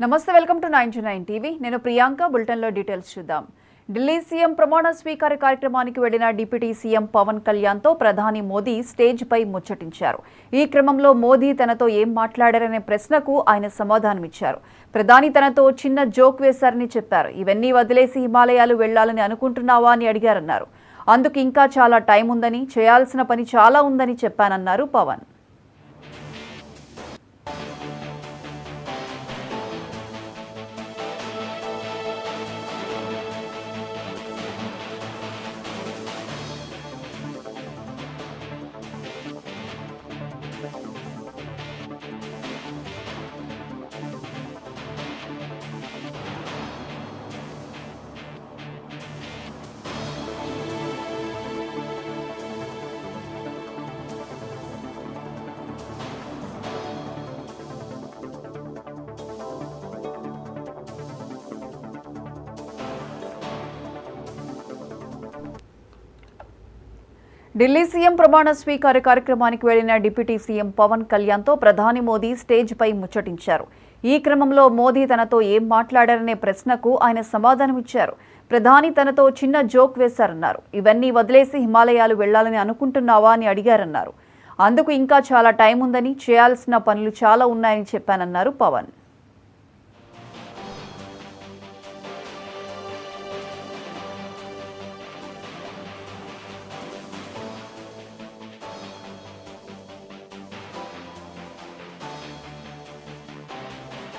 నమస్తే, welcome to 929 TV. నేను ప్రియాంక. బులెటిన్లో డీటెయిల్స్ చూద్దాం. ఢిల్లీ సీఎం ప్రమాణ స్వీకార కార్యక్రమానికి వెళ్లిన డిప్యూటీ సీఎం పవన్ కళ్యాణ్తో ప్రధాని మోదీ స్టేజ్పై ముచ్చటించారు. ఈ క్రమంలో మోదీ తనతో ఏం మాట్లాడారనే ప్రశ్నకు ఆయన సమాధానమిచ్చారు. ప్రధాని తనతో చిన్న జోక్ వేశారని చెప్పారు. ఇవన్నీ వదిలేసి హిమాలయాలు వెళ్లాలని అనుకుంటున్నావా అని అడిగారన్నారు. అందుకు ఇంకా చాలా టైం ఉందని, చేయాల్సిన పని చాలా ఉందని చెప్పానన్నారు పవన్. ఢిల్లీ సీఎం ప్రమాణ స్వీకార కార్యక్రమానికి వెళ్లిన డిప్యూటీ సీఎం పవన్ కళ్యాణ్తో ప్రధాని మోదీ స్టేజ్పై ముచ్చటించారు. ఈ క్రమంలో మోదీ తనతో ఏం మాట్లాడారనే ప్రశ్నకు ఆయన సమాధానమిచ్చారు. ప్రధాని తనతో చిన్న జోక్ వేశారన్నారు. ఇవన్నీ వదిలేసి హిమాలయాలు వెళ్లాలని అనుకుంటున్నావా అని అడిగారన్నారు. అందుకు ఇంకా చాలా టైం ఉందని, చేయాల్సిన పనులు చాలా ఉన్నాయని చెప్పానన్నారు పవన్.